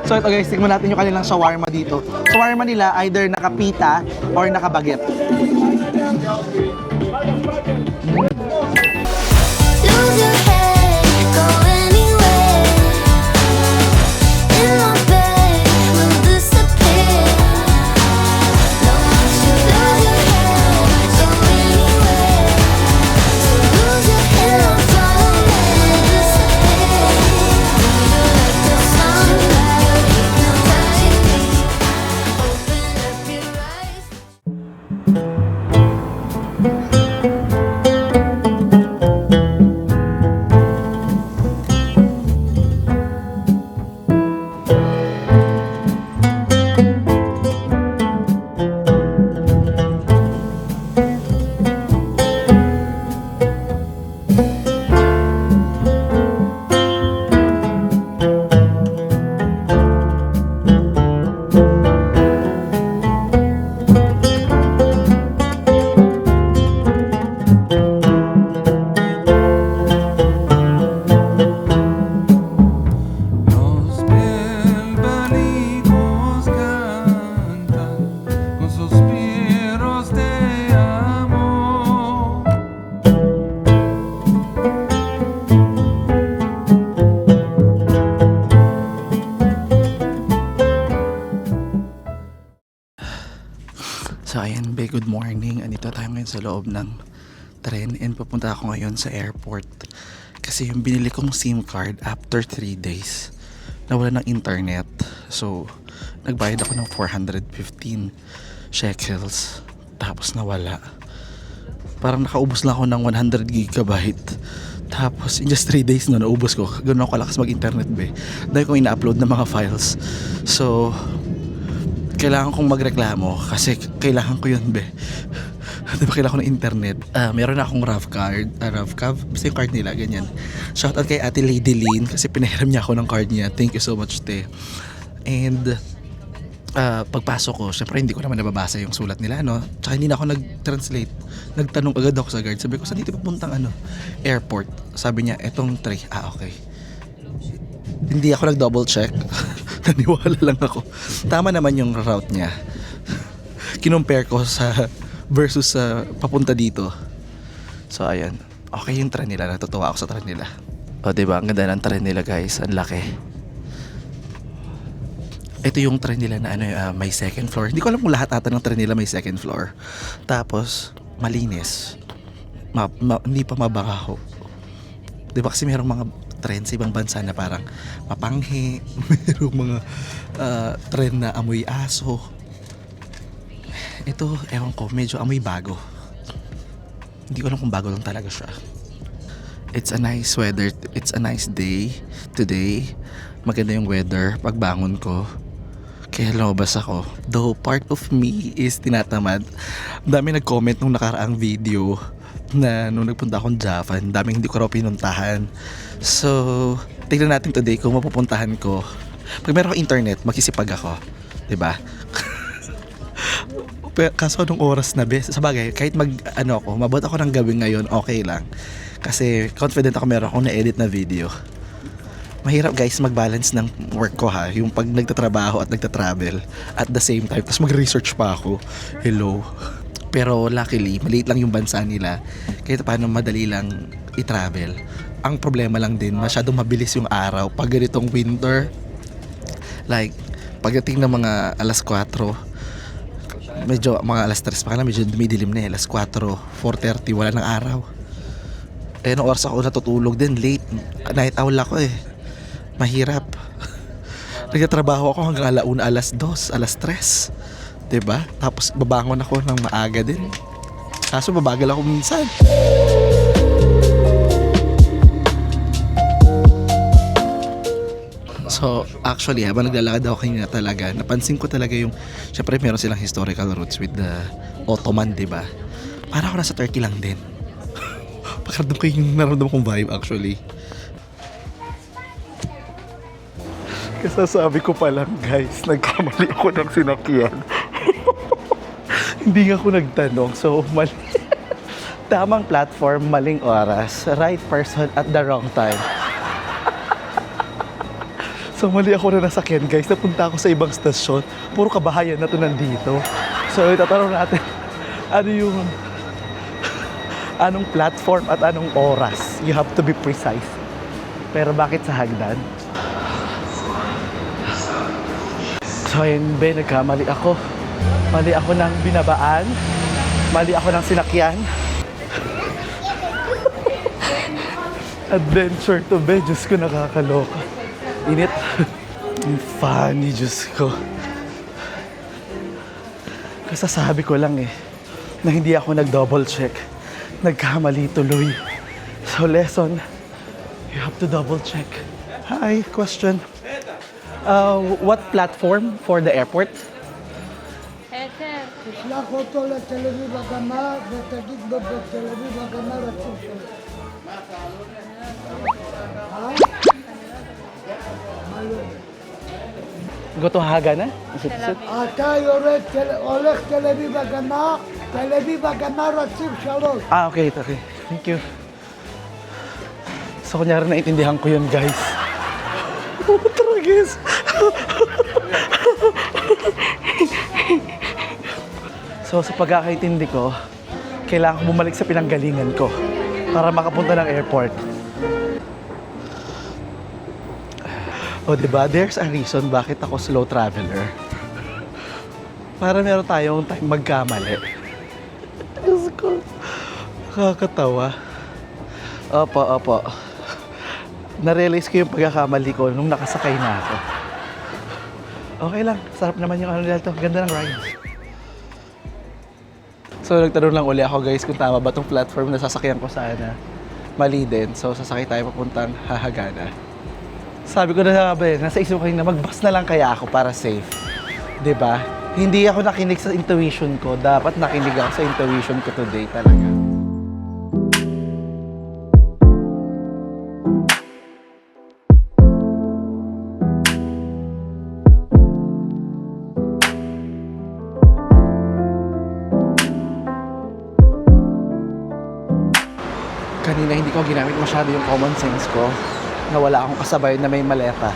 So ito guys, tingnan natin yung kanilang shawarma dito. Shawarma nila either nakapita or nakabaget. Lose your head, go anywhere. In my bed, we'll disappear. Don't want you to lose your head, go anywhere. So lose your head, I'll follow and disappear. You're like the sunlight, you're hypnotizing me. Open up your eyes. Los pelbalicos cantan con suspiros de amor. So ayan, be, good morning. Andito tayo ngayon sa loob ng tren and papunta ako ngayon sa airport. Kasi yung binili kong SIM card after 3 days, nawala ng internet. So, nagbayad ako ng 415 shekels. Tapos nawala. Parang nakaubos lang ako ng 100 gigabyte. Tapos in just 3 days na naubos ko. Ganoon ako kalakas mag-internet, be. Dahil kong ina-upload ng mga files. So, kailangan kong magreklamo kasi kailangan ko yun, be. Diba kailangan ko ng internet. Meron akong rough card. Basta yung card nila, ganyan. Shoutout kay Ate Lady Lynn kasi pinahiram niya ako ng card niya. Thank you so much, te. And pagpasok ko, syempre hindi ko naman nababasa yung sulat nila, no? Tsaka hindi na ako nag-translate. Nagtanong agad ako sa guard. Sabi ko, saan dito papuntang airport? Sabi niya, etong 3. Okay. Hindi ako nag-double check. Naniwala lang ako. Tama naman yung route niya. Kinumpare ko sa versus sa papunta dito. So ayan. Okay yung tren nila. Natutuwa ako sa tren nila. O diba? Ang ganda ng tren nila, guys. Ang laki. Ito yung tren nila na may second floor. Hindi ko alam kung lahat ata ng tren nila may second floor. Tapos malinis. Hindi pa mabaho. Diba kasi merong mga tren sa ibang bansa na parang mapanghi. Merong mga tren na amoy aso. Ito, ewan ko, medyo amoy bago. Hindi ko alam kung bago lang talaga siya. It's a nice weather. It's a nice day today. Maganda yung weather. Pagbangon ko, kaya lumabas ako. Though part of me is tinatamad. Dami nag-comment nung nakaraang video na nung nagpunta akong Japan. Daming hindi ko raw pinuntahan. So, tignan natin today kung mapupuntahan ko. Pag meron akong internet, magsisipag ako. Diba? Kaso anong oras na, be? Sabagay, kahit mabot ako ng gabi ngayon, okay lang. Kasi confident ako meron akong na-edit na video. Mahirap, guys, mag-balance ng work ko, ha. Yung pag nagtatrabaho at nagtatravel at the same time. Tapos mag-research pa ako. Hello. Pero luckily, maliit lang yung bansa nila. Kahit paano madali lang i-travel. Ang problema lang din, masyadong mabilis yung araw. Pag ganitong winter, like, pagdating ng mga alas 4, medyo mga alas 3 pa lang, medyo dumidilim na, alas 4, 4:30, wala ng araw. Nung oras ako natutulog din, late, night owl ako mahirap. Nagtatrabaho ako hanggang alauna, alas 2, alas 3, diba? Tapos babangon ako ng maaga din, kaso babagal ako minsan. So, actually, habang naglalakad ako kanina talaga, napansin ko talaga yung, syempre meron silang historical roots with the Ottoman, diba? Para ako nasa Turkey lang din. Pagkaramdam ko yung naramdam kong vibe, actually. Kasasabi ko pa lang, guys, nagkamali ako ng sinakyan. Hindi nga ako nagtanong, so mali. Tamang platform, maling oras, right person at the wrong time. So mali ako na nasakyan guys. Napunta ako sa ibang stasyon. Puro kabahayan na to nandito. So itatanong natin ano yung anong platform at anong oras. You have to be precise. Pero bakit sa hagdan? So ayun be, nagkamali ako. Mali ako ng binabaan. Mali ako ng sinakyan. Adventure to be. Diyos ko, nakakaloka. Init. Yung funny, Diyos ko. Kasasabi ko lang na hindi ako nag-double check. Nagkamali tuloy. So lesson, you have to double check. Hi, question. What platform for the airport? תשלח אותו לתל אביב הגמר ותגיד לו בתל אביב הגמר רצוף שלו. Go to Hagana? Is it? אתה יורד, הולך תל אביב הגמר, תל אביב הגמר רצוף שלוש. Okay. Thank you. So, kunyari naintindihan ko yun, guys. Tragis. So, sa pagkakaintindi ko, kailangan ko bumalik sa pinanggalingan ko para makapunta ng airport. O, diba? There's a reason bakit ako slow traveler. Para meron tayong time magkamali. Diyos ko. Nakakatawa. Opo. Na-realize ko yung pagkakamali ko nung nakasakay na ako. Okay lang. Sarap naman yung ano dito. Ganda ng ride. So, nagtanong lang uli ako guys kung tama ba itong platform na sasakyan ko sana. Mali din. So, sasakay tayo papuntang Hahagana. Sabi ko na ba nasa isip ko na mag-bus na lang kaya ako para safe. 'Di ba? Hindi ako nakinig sa intuition ko. Dapat nakinig ako sa intuition ko today talaga. Kanina hindi ko ginamit masyado yung common sense ko na wala akong kasabay na may maleta.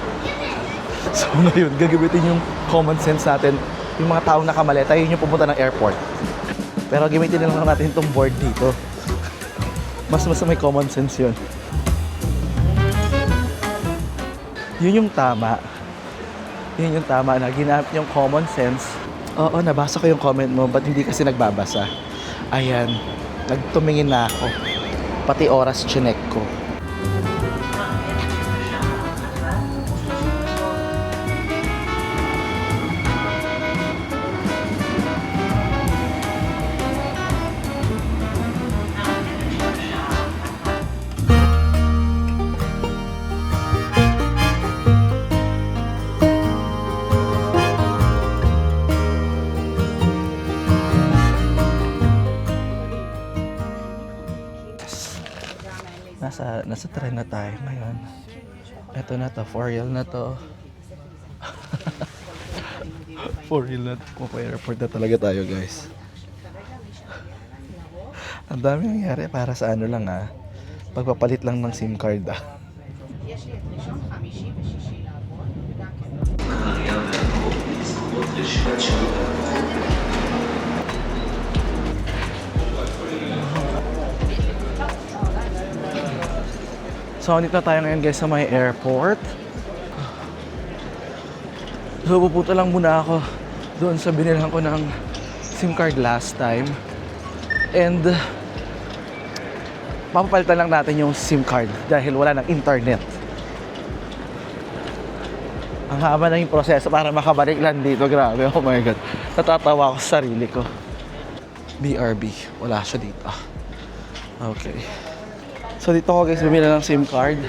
So ngayon, gagamitin yung common sense natin. Yung mga taong nakamaleta, yun yung pupunta ng airport. Pero gamitin na lang natin itong board dito. Mas may common sense yun. Yun yung tama. Yun yung tama na ginamit yung common sense. Oo, nabasa ko yung comment mo, ba't hindi kasi nagbabasa? Ayan, nagtumingin na ako. Pati oras chinek ko. Nasa tren na tayo ngayon. Ito na to, for real na to. For real na to. Airport na talaga tayo, guys. Ang dami nangyari para sa ano lang pagpapalit lang ng SIM card So, nandito na tayo ngayon guys sa may airport. So, pupunta lang muna ako doon sa binilhan ko ng SIM card last time. And papapalitan lang natin yung SIM card dahil wala ng internet. Ang haba na yung proseso para makabalik lang dito. Grabe, oh my God. Natatawa ako sa sarili ko. BRB, wala siya dito. Okay. So dito ko guys bumili ng SIM card.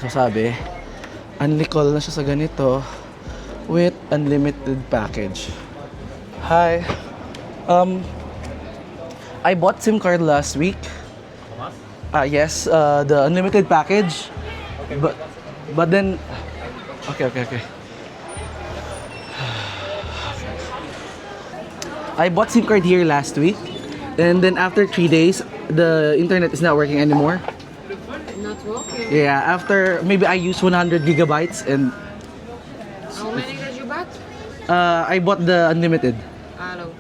So sabi, unlicol na siya sa ganito with unlimited package. Hi. I bought SIM card last week. Yes, the unlimited package. Okay. But then okay. I bought SIM card here last week. And then after 3 days, the internet is not working anymore. Not working. Yeah, after maybe I use 100 gigabytes and How many did you bought? I bought the unlimited. Hello.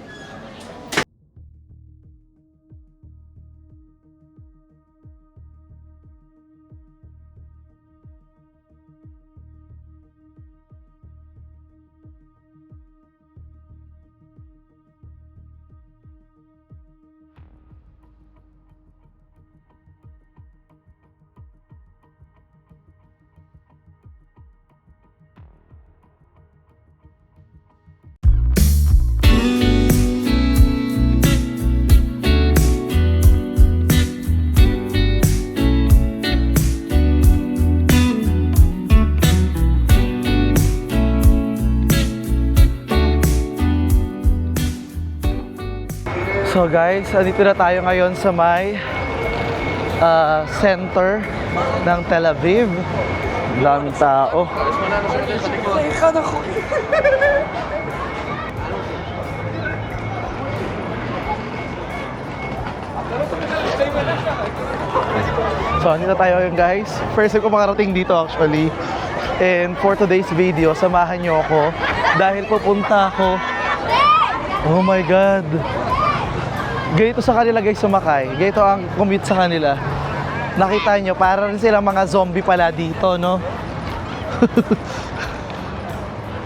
So guys, andito na tayo ngayon sa may center ng Tel Aviv. Daming tao. So andito tayo ngayon guys. First time ko makarating dito actually. And for today's video, samahan nyo ako dahil pupunta ako. Oh my God! Ganito sa kanila guys sumakay. Ganito ang commute sa kanila. Nakita nyo, parang silang mga zombie pala dito, no?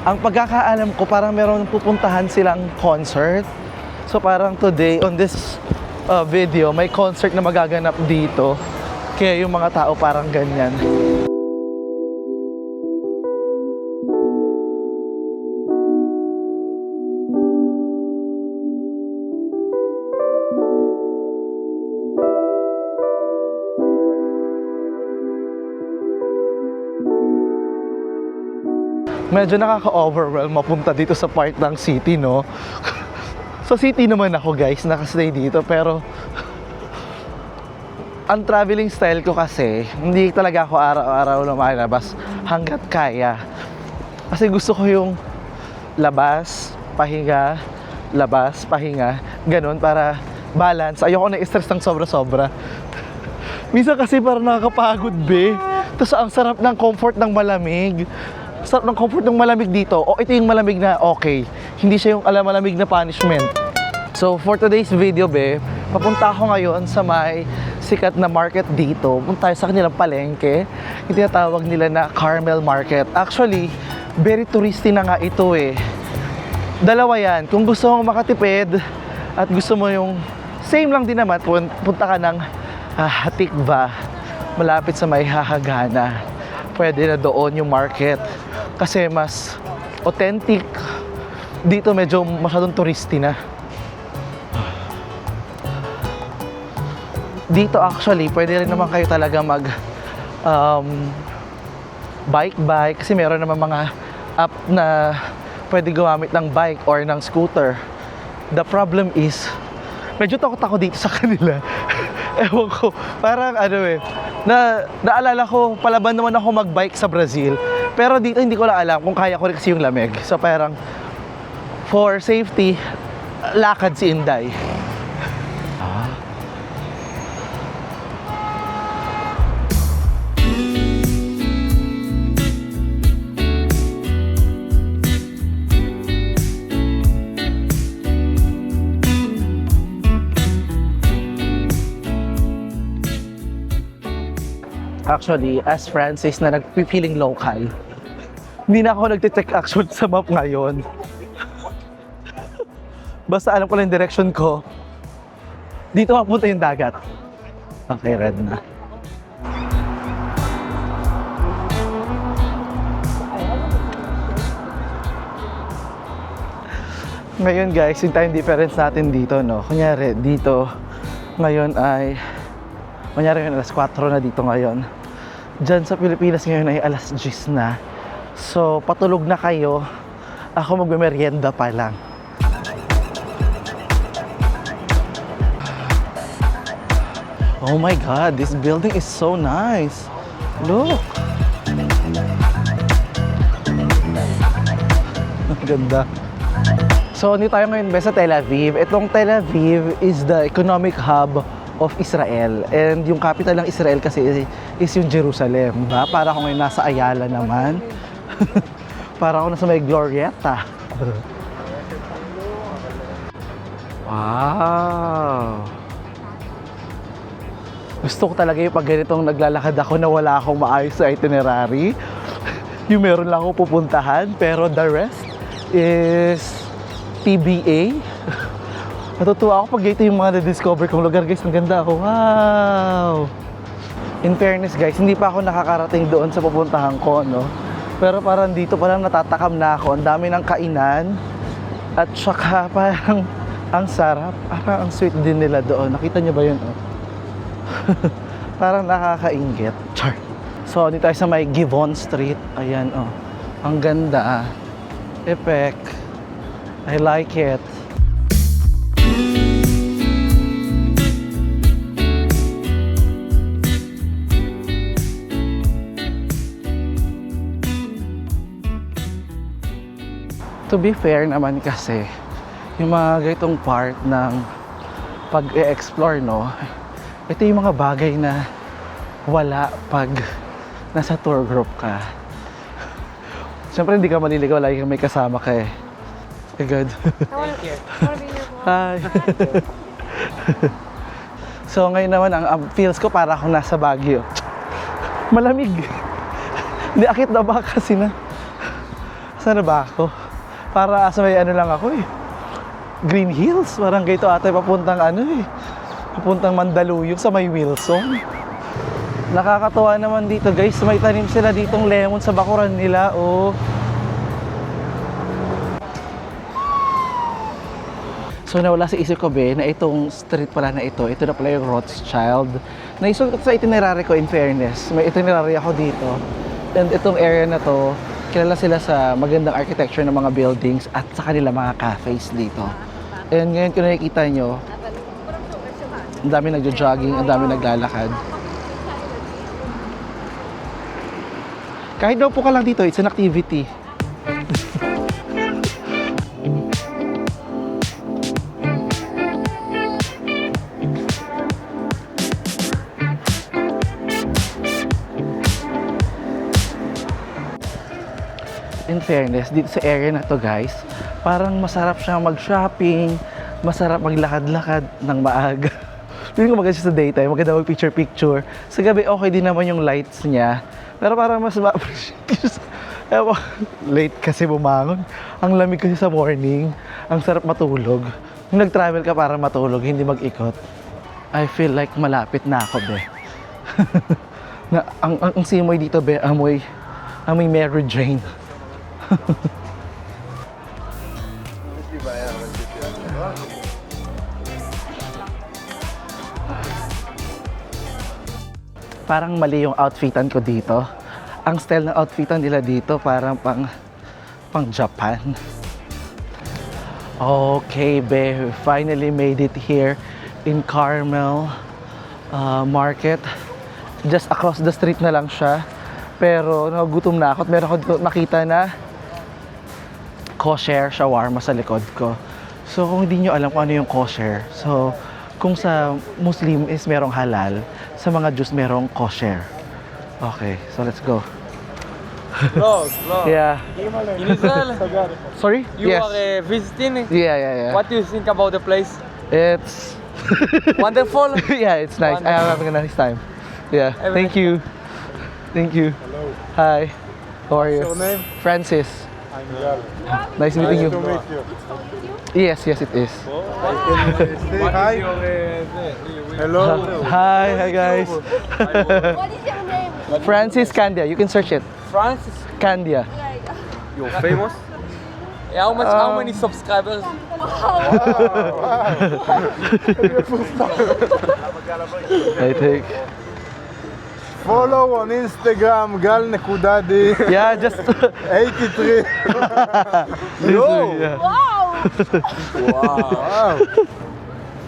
Ang pagkakaalam ko, parang meron pupuntahan silang concert. So parang today, on this video, may concert na magaganap dito. Kaya yung mga tao parang ganyan. Medyo nakaka-overwhelm mapunta dito sa part ng city, no? Sa city naman ako guys, nakastay dito, pero ang traveling style ko kasi, hindi talaga ako araw-araw lumalabas hanggat kaya. Kasi gusto ko yung labas, pahinga, ganun para balance. Ayoko na stress ng sobra-sobra. Minsan kasi parang nakakapagod, be. Tapos ang sarap ng comfort ng malamig. Sarap ng comfort ng malamig dito. O ito yung malamig na okay. Hindi siya yung malamig na punishment. So for today's video, be, papunta ako ngayon sa may sikat na market dito. Punta tayo sa kanilang palengke. Yung tinatawag nila na Carmel Market. Actually, very touristy na nga ito eh. Dalawa yan. Kung gusto mong makatipid at gusto mo yung same lang din naman, punta ka ng Hatikva, malapit sa may Hahagana. Pwede na doon yung market. Kasi mas authentic. Dito medyo masyadong touristy na. Dito actually, pwede rin naman kayo talaga mag bike kasi meron naman mga app na pwede gumamit ng bike or ng scooter. The problem is, medyo takot ako dito sa kanila. Ewan ko, parang naalala ko, palaban naman ako mag-bike sa Brazil. Pero dito hindi ko lang alam kung kaya ko rin kasi yung lamig. So parang, for safety, lakad si Inday. Actually, as Francis na nagpipiling local, hindi na ako nagte-take action sa map ngayon. Basta alam ko lang yung direction ko. Dito mapunta yung dagat. Okay, red na. Ngayon guys, yung time difference natin dito, no? Kunyari, dito, ngayon ay, kunyari alas 4 na dito ngayon. Diyan sa Pilipinas ngayon ay alas 10 na. So, patulog na kayo. Ako magme-merienda pa lang. Oh my God, this building is so nice. Look. Ganda. So, hindi tayo ngayon sa Tel Aviv. Itong Tel Aviv is the economic hub of Israel. And yung capital ng Israel kasi is yung Jerusalem. Diba? Para ako ngayon nasa Ayala naman. Para ako nasa may Glorieta. Wow! Gusto ko talaga yung pag ganitong naglalakad ako na wala akong maayos sa itinerary. Yung meron lang ako pupuntahan, pero the rest is TBA. Natutuwa ako pag ito yung mga na-discover kong lugar, guys. Ang ganda ako. Wow! In fairness, guys, hindi pa ako nakakarating doon sa pupuntahan ko, no? Pero parang dito parang natatakam na ako. Ang dami ng kainan. At saka parang ang sarap. Parang ang sweet din nila doon. Nakita niyo ba yun, oh? Parang nakakainggit. Char. So, dito tayo sa may Givon Street. Ayan, oh. Ang ganda, ah. Epic. I like it. To be fair naman kasi, yung mga ganitong part ng pag-e-explore, no, ito yung mga bagay na wala pag nasa tour group ka. Siyempre hindi ka maliligaw, lagi kang may kasama ka eh. Okay, good. Hi. So ngayon naman, ang feels ko para akong nasa Baguio. Malamig. Hindi, akit na ba kasi na? Saan na ba ako? Para sa may ano lang ako eh. Green Hills. Parang gayto ata papuntang ano eh. Papuntang Mandaluyong sa may Wilson. Nakakatuwa naman dito, guys. May tanim sila ditong lemon sa bakuran nila. Oh. So nawala sa isip ko be na itong street pala na ito na pala yung Rothschild. Naisulat ko sa itinerary ko, in fairness. May itinerary ako dito. And itong area na to, kilala sila sa magandang architecture ng mga buildings at sa kanila mga cafes dito. And ngayon kung nakikita nyo, ang dami nagjo-jogging, ang dami naglalakad. Kahit daw po ka lang dito, it's an activity. In fairness, dito sa area na to, guys, parang masarap siyang mag-shopping, masarap maglakad-lakad ng maaga. Feeling ko maganda siya sa daytime, maganda mag-picture-picture. Sa gabi, okay din naman yung lights niya. Pero parang mas ma-appreciate. Late kasi bumangon. Ang lamig kasi sa morning. Ang sarap matulog. Kung nag-travel ka para matulog, hindi mag-ikot, I feel like malapit na ako, be. Na, ang simoy dito, be, amoy Mary Jane. Parang mali yung outfitan ko dito. Ang style ng outfitan nila dito parang pang Japan. Okay, be, we finally made it here in Carmel Market. Just across the street na lang siya. Pero nagugutom na ako at meron ako nakita na kosher shawarma sa likod ko. So kung hindi nyo alam kung ano yung kosher, so kung sa Muslim is merong halal, sa mga Jews merong kosher. Okay, so let's go. Vlog. Yeah. In Israel, Sorry? you Yes. are visiting. Yeah. What do you think about the place? It's Wonderful. yeah, it's nice. I am having a nice time. Yeah. Thank you. Thank you. Hello. Hi. How are you? What's your name? Francis. I'm Gal. Nice meeting you. Nice to meet you. Yes, it is. Say hi. Hello. Hi guys. What is your name? Francis Candia. You can search it. Francis, Candia. you're famous. How many subscribers? I think. Follow on Instagram, gal.d. Yeah, just 83. Yo. Yeah. Wow.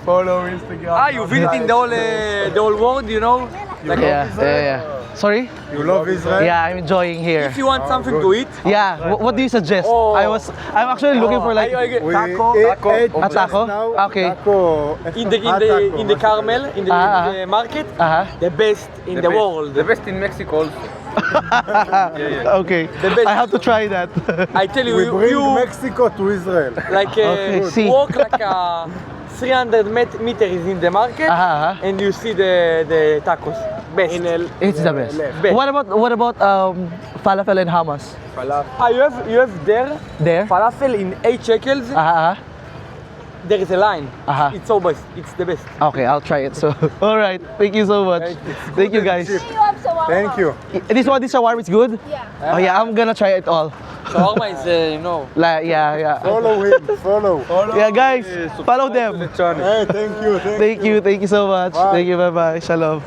Follow Instagram. You visiting the whole world, you know? Like Yeah. Sorry? You love Israel? Yeah, I'm enjoying here. If you want something to eat, Yeah, what do you suggest? Oh. I'm actually looking for like We taco. ate A taco? just now Okay. Taco. in the Carmel, in the market, the best in the world. The best in Mexico also. Okay, The best. I have to try that. I tell you, We bring you Mexico to Israel. like Okay, see. walk like 300 meters in the market, and you see the tacos. Best. It's the best. Best. What about falafel and hummus? You have there There? falafel in 8 shekels. There is a line. It's so best. It's the best. Okay, I'll try it. So, all right. Thank you so much. Thank you, guys. You have shawarma. Thank you. This shawarma is good. Yeah. Oh yeah, I'm gonna try it all. Shawarma is, Like, yeah. Follow him. Follow. Yeah, guys, follow them. Hey, thank you. Thank you so much. Thank you, bye-bye. Shalom.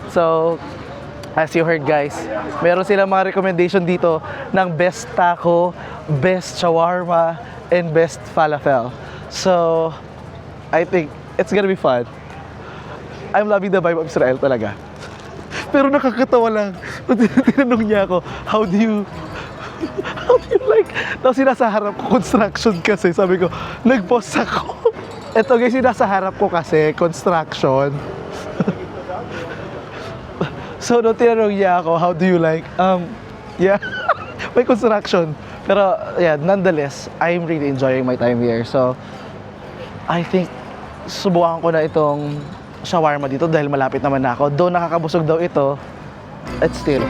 So, as you heard guys, meron silang mga recommendation dito ng best taco, best shawarma, and best falafel. So, I think it's gonna be fun. I'm loving the vibe of Israel talaga. Pero nakakatawa lang. Tinanong niya ako, how do you like? Tapos sinasa harap ko, construction kasi. Sabi ko, nag-pause ako. Ito guys, sinasa harap ko kasi, construction. So, nung tinanong niya ako, how do you like? Yeah, may construction. Pero, yeah, nonetheless, I'm really enjoying my time here. So, I think, subukan ko na itong shawarma dito dahil malapit naman na ako. Though nakakabusog daw ito, it's still.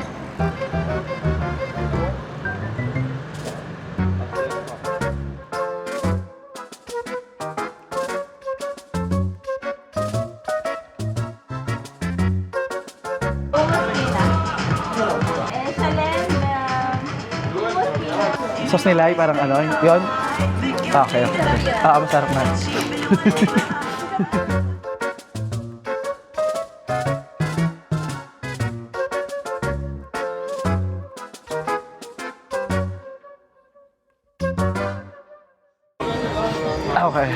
Sauce nila ay parang ano, yun? Okay. Masarap na. Okay.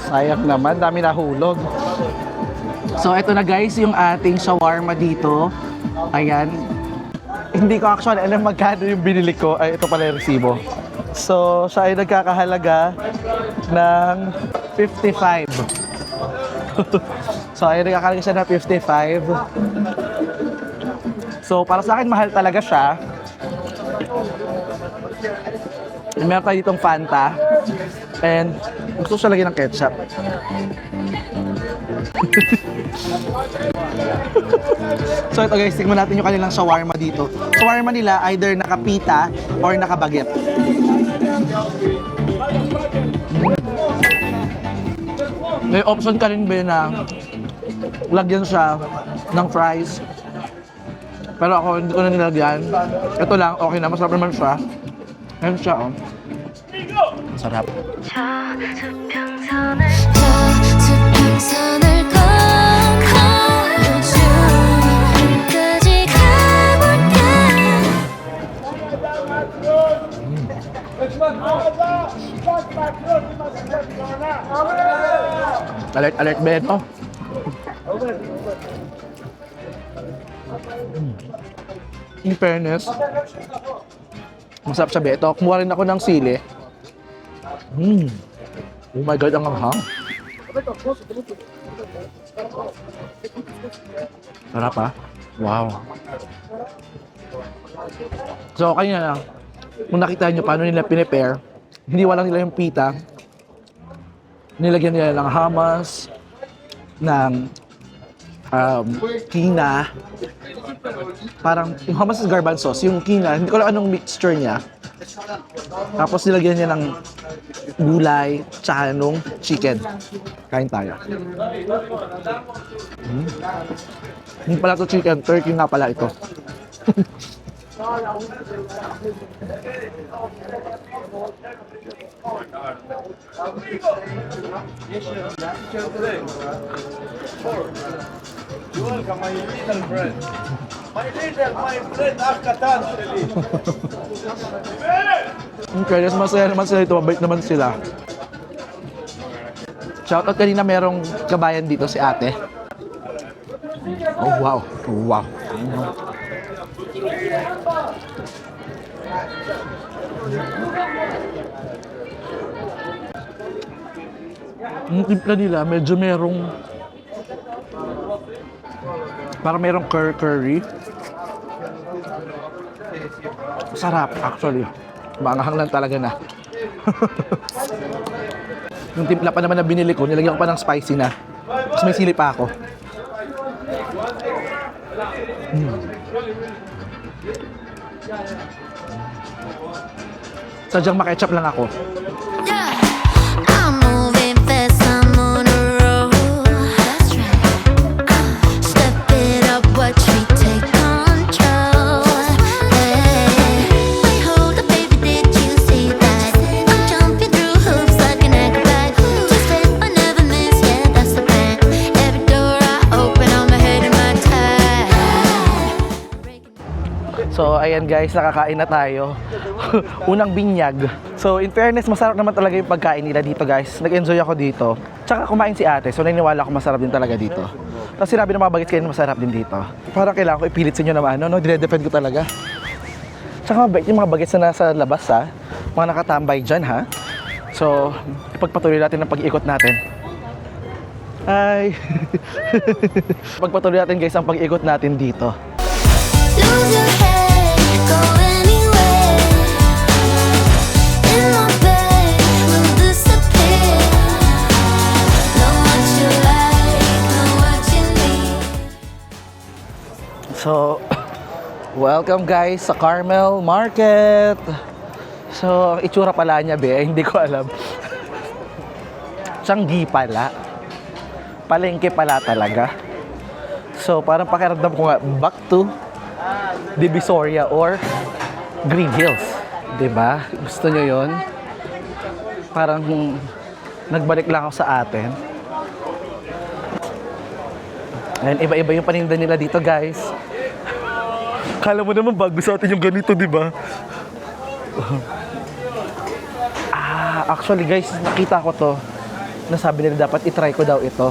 Sayang naman, dami nahulog. So, eto na guys, yung ating shawarma dito. Ayan. Hindi ko actually alam magkano yung binili ko. Ay, ito pala yung resibo. So, siya ay nagkakahalaga ng 55. So, ay nagkakahalaga siya ng 55. So, para sa akin, mahal talaga siya. Meron tayo ditong Fanta. And gusto siya lagyan ng ketchup. So ito guys, tingnan natin yung kanilang shawarma dito. Shawarma nila either nakapita or nakabaget. May option ka rin ba na lagyan siya ng fries. Pero ako hindi ko na nilagyan. Ito lang, okay na, masarap naman siya. Ayan siya, oh. Masarap. Alert, alert, Beto. In fairness, masarap siya, Beto. Kumuha rin ako ng sili. Oh my God, ang anghang. Sarap ah. Wow. So, kanina lang, kung nakita nyo paano nila pinipare, hindi walang nila yung pita. Nilagyan nila ng hummus, ng kina. Parang, yung hummus is garbanzos. Yung kina, hindi ko lang anong mixture niya. Tapos nilagyan niya ng gulay, tsaka nung chicken. Kain tayo. Hindi pala ito chicken, turkey nga pala ito. Okay, masaya naman sila ito, mabait naman sila. Shoutout kanina merong kabayan dito si ate. Oh wow. Oh, wow. Yung timpla nila medyo merong parang merong curry. Sarap actually. Maanghang lang talaga na. Yung timpla pa naman na binili ko, nilagyan ko pa ng spicy na. Tapos may sili pa ako. Sadyang maketchup lang ako. Yeah. I'm moving fast, I'm on a roll. That's right. Step it up, watch me take control. Hey, wait, hold up, baby, did you see that? I'm jumping through hoops like an acrobat. Just say I never miss, yeah, that's the plan. Every door I open, I'm ahead of my time. So, ayan guys, nakakain na tayo. Unang binyag. So, in fairness, masarap naman talaga yung pagkain nila dito guys. Nag-enjoy ako dito. Tsaka kumain si ate, so naniniwala ako masarap din talaga dito. Tapos sinabi ng mga bagets kayo na masarap din dito. Parang kailangan ko ipilit sa inyo naman, no? Dinedefend ko talaga. Tsaka mabait yung mga bagets na nasa labas ha. Mga nakatambay dyan ha. So, ipagpatuloy natin ang pag-iikot natin. Hi! Pagpatuloy natin guys ang pag-ikot natin dito. Lose your head, go anywhere. In my bed, we'll disappear. Know what you like, know what you need. So, welcome guys sa Carmel Market. So, ang itsura pala niya be, hindi ko alam. Tianggi pala. Palengke pala talaga. So, parang pakiramdam ko nga, back to Divisoria or Green Hills. Diba? Gusto nyo yon? Parang nagbalik lang ako sa atin. Ayan, iba-iba yung paninda nila dito guys. Kala mo naman bago sa atin yung ganito, diba? Actually guys, nakita ko to. Nasabi nila dapat itry ko daw ito.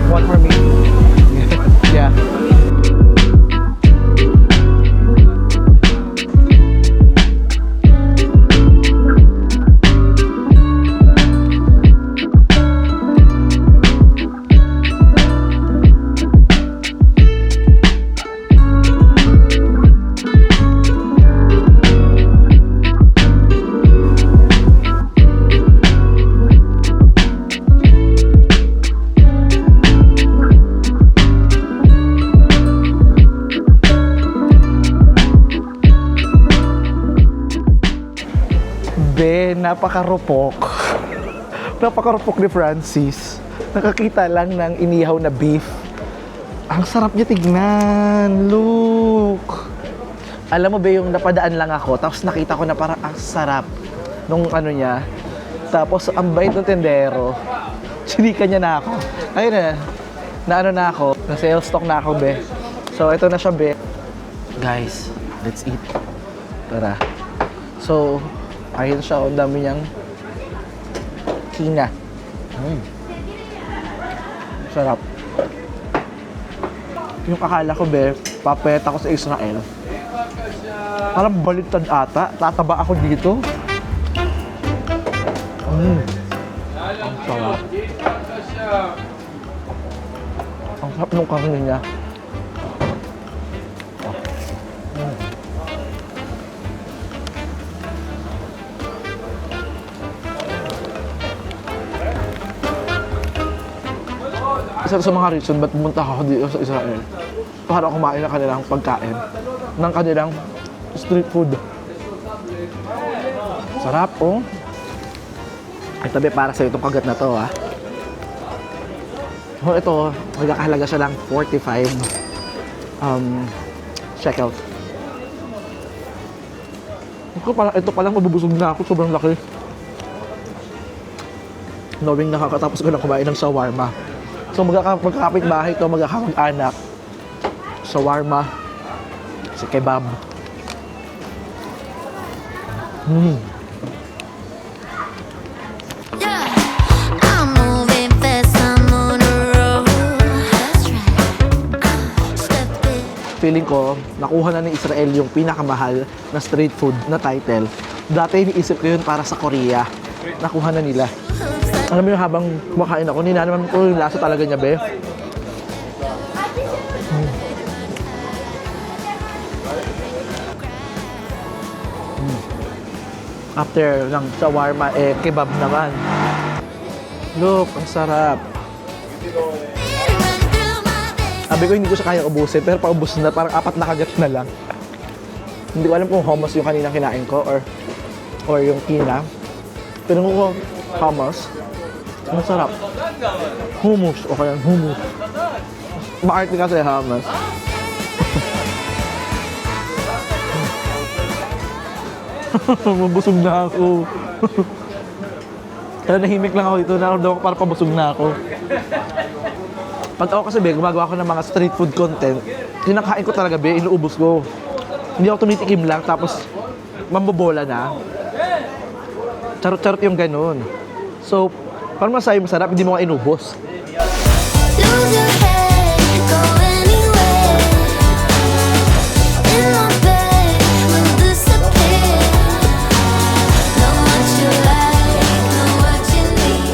One for me. Yeah. Napakarupok. Napakarupok ni Francis. Nakakita lang ng inihaw na beef. Ang sarap niya tignan. Look. Alam mo ba yung napadaan lang ako, tapos nakita ko na parang ang sarap nung ano niya. Tapos ang bait ng tendero. Chinika niya na ako. Ayun na ano na ako. Na sales stock na ako, be. So, ito na siya, be. Guys, let's eat. Tara. So, ayun siya, ang dami niyang kina. Sarap. Yung akala ko, be, papeta ko sa Israel. Parang baliktad ata. Tataba ako dito. Ang sarap. Ang sarap ng karne niya. Isa sa mga reason ba't pumunta ako dito sa Israel para kumain ng kanilang pagkain, ng kanilang street food. Sarap, oh. Ito, be, para sa itong kagat na to, ha. So, ito, magkakahalaga siya lang 45 shekels. Ito palang mabubusog na ako, sobrang laki. Knowing nakakatapos ko na kumain ng shawarma. So magkakapit bahay to, magkakamag-anak. Shawarma, si kebab. Yeah, feeling ko, nakuha na ni Israel yung pinakamahal na street food na title. Dati iniisip ko yun para sa Korea. Nakuha na nila. Alam mo yung habang kumakain ako, ninanaman ko yung lasa talaga niya, be. After ng shawarma, kebab naman. Look, ang sarap. Sabi ko, hindi ko siya kaya ubusin, pero paubos na, parang 4 na kagat na lang. Hindi ko alam kung hummus yung kanina kinain ko or yung kina. Pero kung hummus, ang sarap. Hummus, okay yan, hummus. Maarte kasi hummus. Mabusog na ako. Kaya nahimik lang ako dito, naramdaman ko para pabusog na ako. Pag ako kasi, be, gumagawa ko ng mga street food content, kinakain ko talaga, be, inuubos ko. Hindi ako tumitikim lang, tapos mambobola na. Charot-charot yung ganun. So, parang masarap, hindi mo nga inubos. Lose your head, go anywhere. In my bed, we'll disappear. Know what you like, know what you need.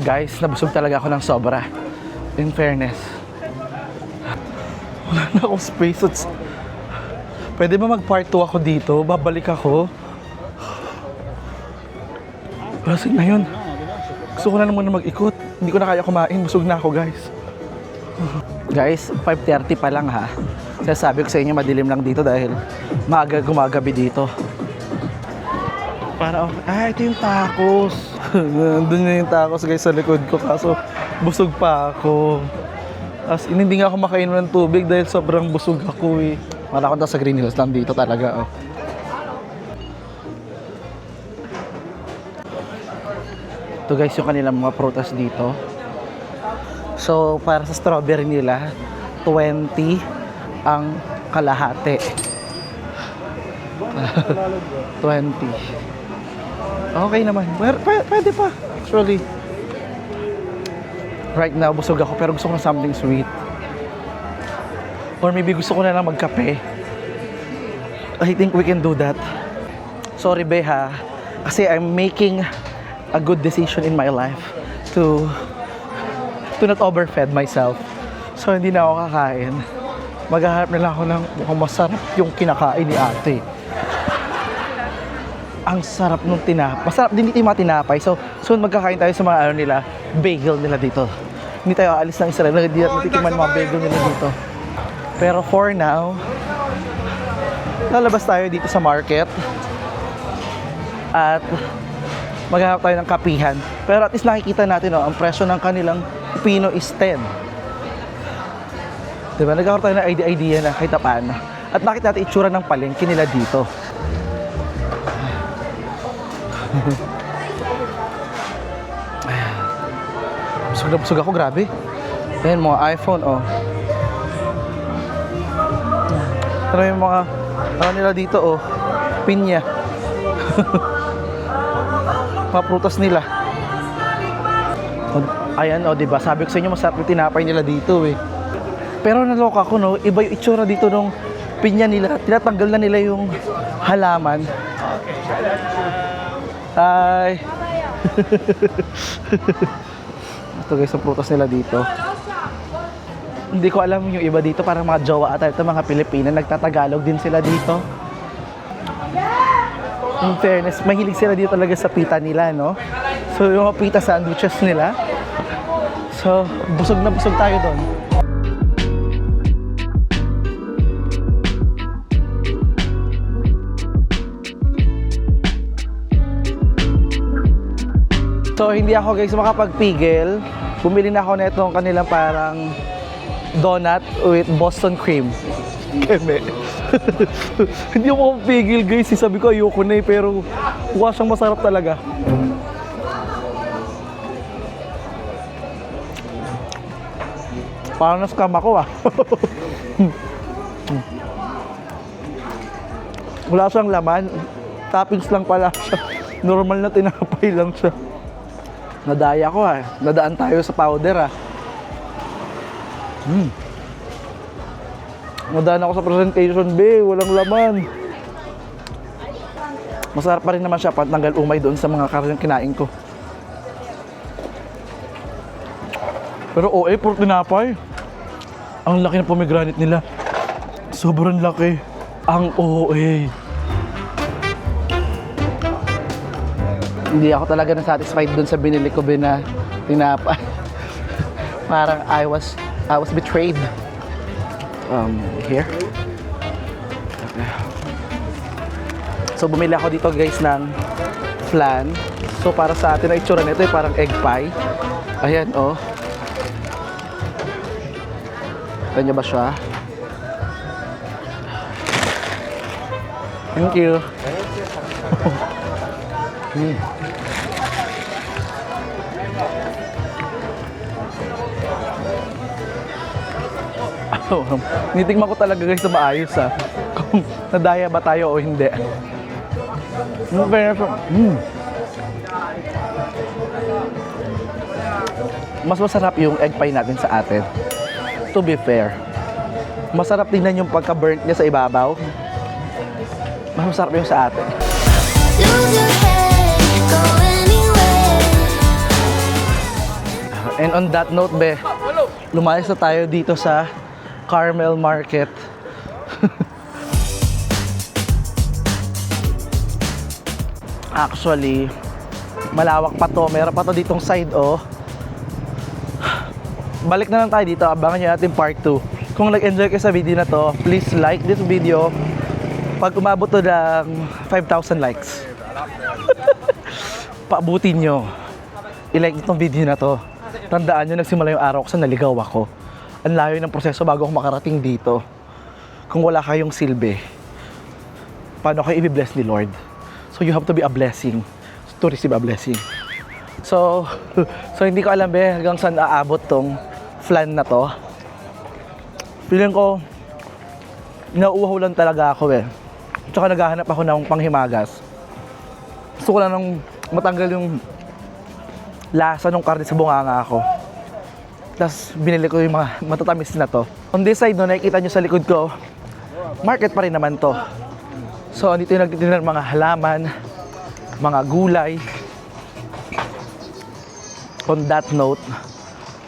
Guys, nabusog talaga ako ng sobra. In fairness. Wala na akong space. Pwede ba mag-part 2 ako dito? Babalik ako. Basig na yun. Gusto ko na naman na mag-ikot. Hindi ko na kaya kumain. Busog na ako, guys. Guys, 5:30 pa lang ha. Kaya sabi ko sa inyo, madilim lang dito dahil maaga gumagabi dito. Para, ito yung tacos. Doon na yung tacos, guys, sa likod ko. Kaso, busog pa ako. As in, hindi nga ako makainom ng tubig dahil sobrang busog ako eh. Wala ko sa Green Hills lang dito talaga, oh. Ito guys, yung kanilang mga prutas dito. So, para sa strawberry nila, 20 ang kalahati. 20. Okay naman. Pwede pa, actually. Right now, busog ako pero gusto ko na something sweet. Or maybe gusto ko na lang magkape. I think we can do that. Sorry, be, ha. Kasi I'm making a good decision in my life to not overfed myself. So, hindi na ako kakain. Maghahanap na lang ako ng mukhang masarap yung kinakain ni ate. Ang sarap nung tinapay. Masarap din dito yung mga tinapay. So, soon magkakain tayo sa mga ano nila, bagel nila dito. Hindi tayo aalis ng Israel. Hindi natin natitikman mga bagel nila dito. Pero for now, lalabas tayo dito sa market. At maghanap tayo ng kapihan. Pero at least nakikita natin, oh, ang presyo ng kanilang pino is 10. Diba? Nagkakaroon tayo ng idea na kahit paano. At nakita natin itsura ng palengke nila dito. Busog na busog ako, grabe. Ayan, mga iPhone, oh. Ano yung mga, ano nila dito, oh. Pinya. Mga prutas nila. Ayan, oh, diba? Sabi ko sa inyo, masarap yung tinapay nila dito, eh. Pero naloka ko, no? Iba yung itsura dito nung pinya nila. Tinatanggal na nila yung halaman. Hi! Ito guys, ang prutas nila dito. Hindi ko alam yung iba dito, parang mga jowa ata ito, mga Pilipina, nagtatagalog din sila dito. In fairness, mahilig sila dito talaga sa pita nila, no? So, yung mga pita sandwiches nila. So, busog na busog tayo doon. So, hindi ako guys makapagpigil. Bumili na ako nito ng kanilang parang donut with Boston cream. Keme. Hindi ako makapigil guys. Sabi ko ayoko na eh, pero mukha siyang masarap talaga. Parang na-scam ako ah. Wala siyang laman. Toppings lang pala siya. Normal na tinapay lang siya. Nadaya ko ah. Nadaan tayo sa powder ah. Nadaan ako sa presentation, be. Walang laman. Masarap pa rin naman siya pantanggal umay doon sa mga karing kinain ko. Pero OA, pork tinapay. Ang laki ng pomegranate nila. Sobrang laki. Ang OA. Hindi ako talaga na-satisfied doon sa binili ko na tinapay. Parang I was betrayed. Here. Okay. So bumili ako dito guys ng flan. So para sa atin ang itsura nito ay parang egg pie. Ayan oh. Kita niyo ba siya? Thank you. Nitigman ko talaga guys na maayos kung nadaya ba tayo o hindi. Mas masarap yung egg pie natin sa atin. To be fair. Masarap tingnan yung pagka-burnt niya sa ibabaw. Mas masarap yung sa atin. Lose your head, go anywhere. And on that note, be, lumayas na tayo dito sa Carmel Market. Actually, malawak pa to. Meron pa to ditong side, oh. Balik na lang tayo dito. Abangan nyo natin part 2. Kung nag-enjoy kayo sa video na to, please like this video. Pag umabot to ng 5,000 likes, paabutin nyo. I-like itong video na to. Tandaan nyo, nagsimula yung araw ko sa naligaw ako. Ang layo ng proseso bago ako makarating dito. Kung wala kayong silbi, paano kayo i-bless ni Lord? So you have to be a blessing to receive a blessing. So hindi ko alam hanggang saan aabot tong flan na to. Feeling ko, nauuhaw lang talaga ako Tsaka naghahanap ako ng panghimagas. Gusto ko lang nang matanggal yung lasa ng karne sa bunganga ako. Tapos binili ko yung mga matatamis na to. On this side, no, nakikita nyo sa likod ko, market pa rin naman to. So, dito yung nagtitinda ng mga halaman, mga gulay. On that note,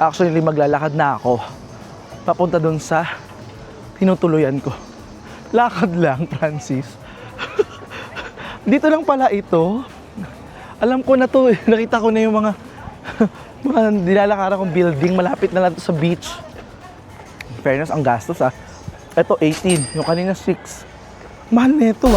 actually maglalakad na ako papunta dun sa tinutuluyan ko. Lakad lang, Francis. Dito lang pala ito. Alam ko na to Nakita ko na yung mga nilalakaran kong building. Malapit na lang to sa beach. In fairness, ang gastos Ito 18. Yung kanina 6. Mahal na ito